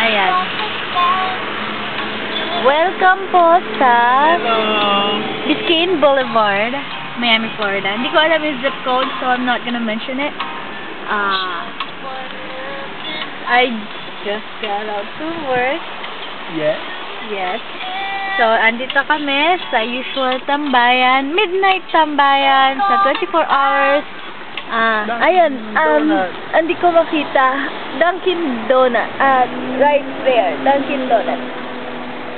Ayan. Welcome po sa Biscayne Boulevard, Miami, Florida. Hindi ko alam yung zip code, so I'm not gonna mention it. I just got out to work. Yes. Yes. So, andito kami sa usual tambayan, midnight tambayan sa 24 hours. Ayun, hindi ko makita. Dunkin' Donut. Right there, Dunkin' Donut.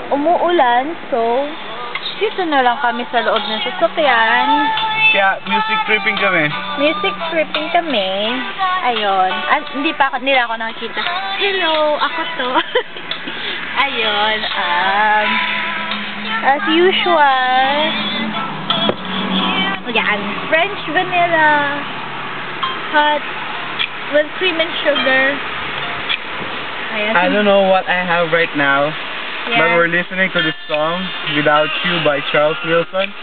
Umuulan, so dito na lang kami sa loob ng sasakyan. Kaya music tripping kami. Music tripping kami. Ayun. Hindi nila ako nakikita. Hello, ako to. Ayun. As usual. Yan. French vanilla. Hot. With cream and sugar. Ayan. I don't know what I have right now, Yeah. but we're listening to this song, Without You by Charles Wilson.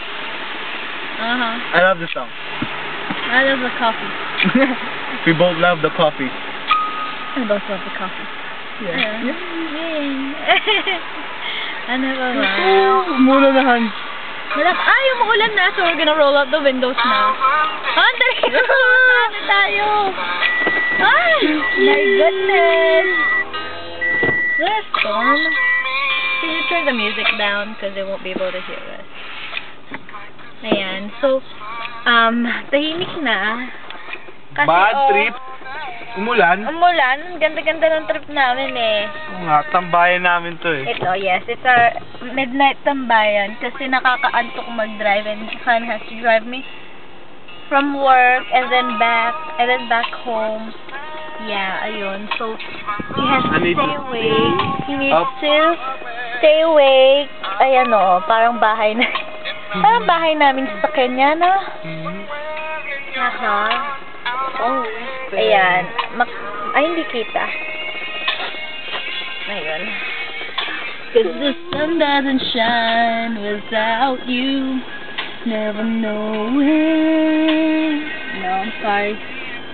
I love the song. I love the coffee. We both love the coffee. I both love the coffee. Yeah. Yay. Ano ba ba? Muna na, Han. Umuulan na, so we're gonna roll out the windows now. Dali! Ano tayo? Ay! My goodness! What a storm. Can you turn the music down? Because they won't be able to hear us. Ayan. So, tahimik na. Kasi, Bad trip. Umulan. Umulan. Ganda-ganda ng trip namin eh. Oo nga, tambayan namin to eh. Ito, yes. It's our midnight tambayan kasi nakakaantok mag-drive and Han has to drive me from work and then back home. Yeah, ayun. So, he has to stay awake. He needs to stay awake. Ayan o, parang bahay na. Parang bahay namin sa Kenya, no? Oh, ayan. Ay, hindi kita. Ayun. Cause the sun doesn't shine without you. Never knowing. No, I'm sorry.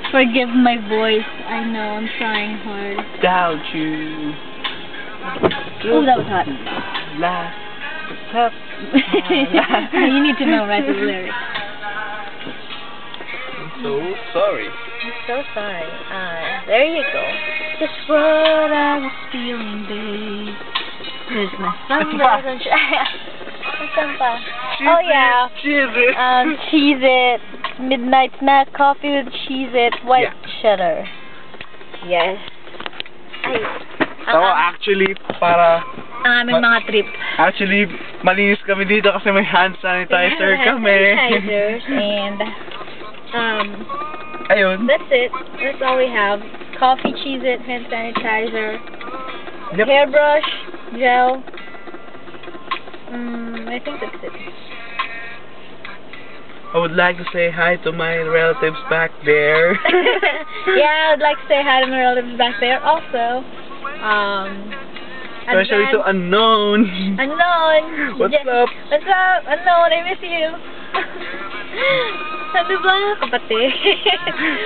Forgive my voice. I know I'm trying hard. Without you. Oh, that was hot. Last. Tough. You need to memorize the lyrics. I'm so sorry. I'm so sorry. There you go. Just what I was feeling, babe. Cause my sun doesn't shine. Oh yeah. Cheese-it. Cheese-it. Midnight snack coffee with Cheez-it. White cheddar. Yes. Ay. So actually, para... Ang aming mga trip. Actually, malinis kami dito kasi may hand sanitizer kami. Sanitizers and ayun. that's it. That's all we have. Coffee, Cheez-it, hand sanitizer, Yep. hairbrush, gel. I think that's it. I would like to say hi to my relatives back there. Yeah, I would like to say hi to my relatives back there also. Especially to Unknown. Unknown. What's up? What's up? Unknown, I miss you. Ano ba, kapatid?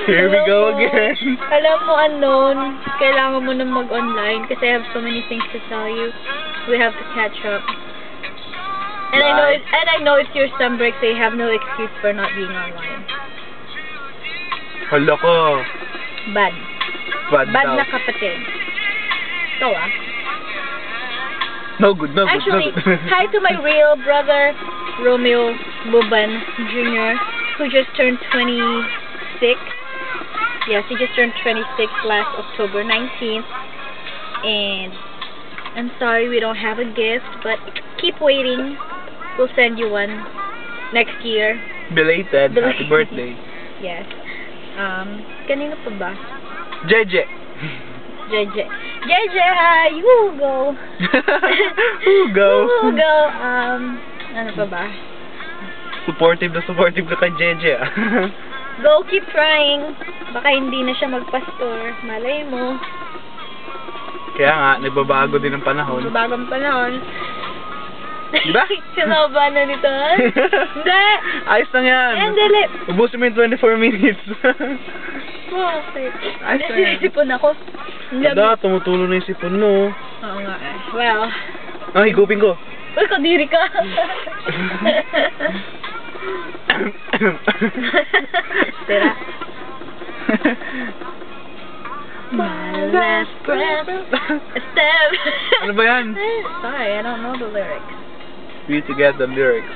Here we go again. Alam mo, Unknown, kailangan mo na mag-online kasi I have so many things to tell you. We have to catch up. And I know it's your summer break, so you have no excuse for not being online. Hala ko. Bad. Bad Bad daw. na kapatid. Ito No good, no good, Actually, no good. hi to my real brother, Romeo Buban Jr., who just turned 26. Yes, he just turned 26 last October 19th. And I'm sorry we don't have a gift, but keep waiting. We'll send you one next year. Belated. Happy birthday. Yes. Kanino pa ba? JJ. JJ. JJ, hi! Hugo! Hugo. Hugo! Ano pa ba? Supportive ka kay JJ. Go, keep trying. Baka hindi na siya magpastor. Malay mo. Kaya nga, nagbabago din ang panahon. Bagong panahon. Diba? Sinaba na nito. Hindi! Ayos lang yan. Dali. Ubusin mo yung 24 minutes. Okay. Ayos lang yan. Nasisipon ako. Ada, tumutulo na yung sipon mo. Oo nga eh. Well. Ay, higupin ko. Uy, kadiri ka. Tira. My last breath. Step. Ano ba yan? Sorry, I don't know the lyrics. We need to get the lyrics.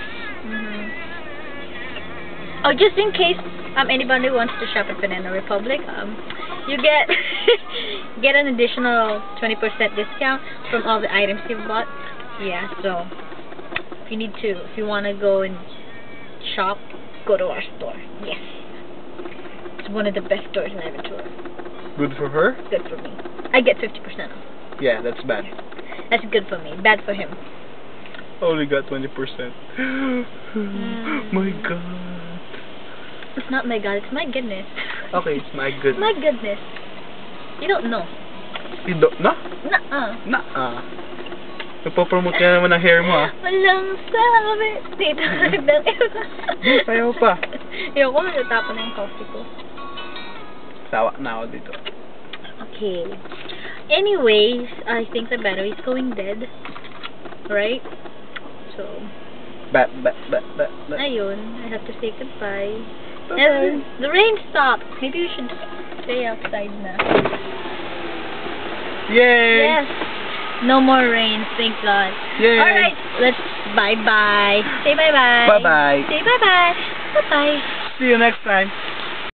Oh, just in case anybody wants to shop at Banana Republic, you get an additional 20% discount from all the items you've bought. Yeah, so if you want to go and shop, go to our store. Yes, it's one of the best stores in Aventura. Good for her? Good for me. I get 50% off. Yeah, that's bad. That's good for me. Bad for him. Only got 20%. My God. It's not my God, it's my goodness. Okay, it's my goodness. My goodness. You don't know. You don't know? Nuh-uh. Nagpo-promote ka naman ng hair mo, ah. Walang sabi. Dito, nagdang iba. Sayaw pa. Ayoko, matatapon na yung coffee ko. Sawa na ako dito. Okay. Anyways, I think the battery's going dead. Right? So, ayun, I have to say goodbye. And the rain stopped. Maybe we should stay outside now. Yay! Yes. No more rain, thank God. Yay! Alright, let's bye-bye. Say bye-bye. Bye-bye. Say bye-bye. Bye-bye. See you next time.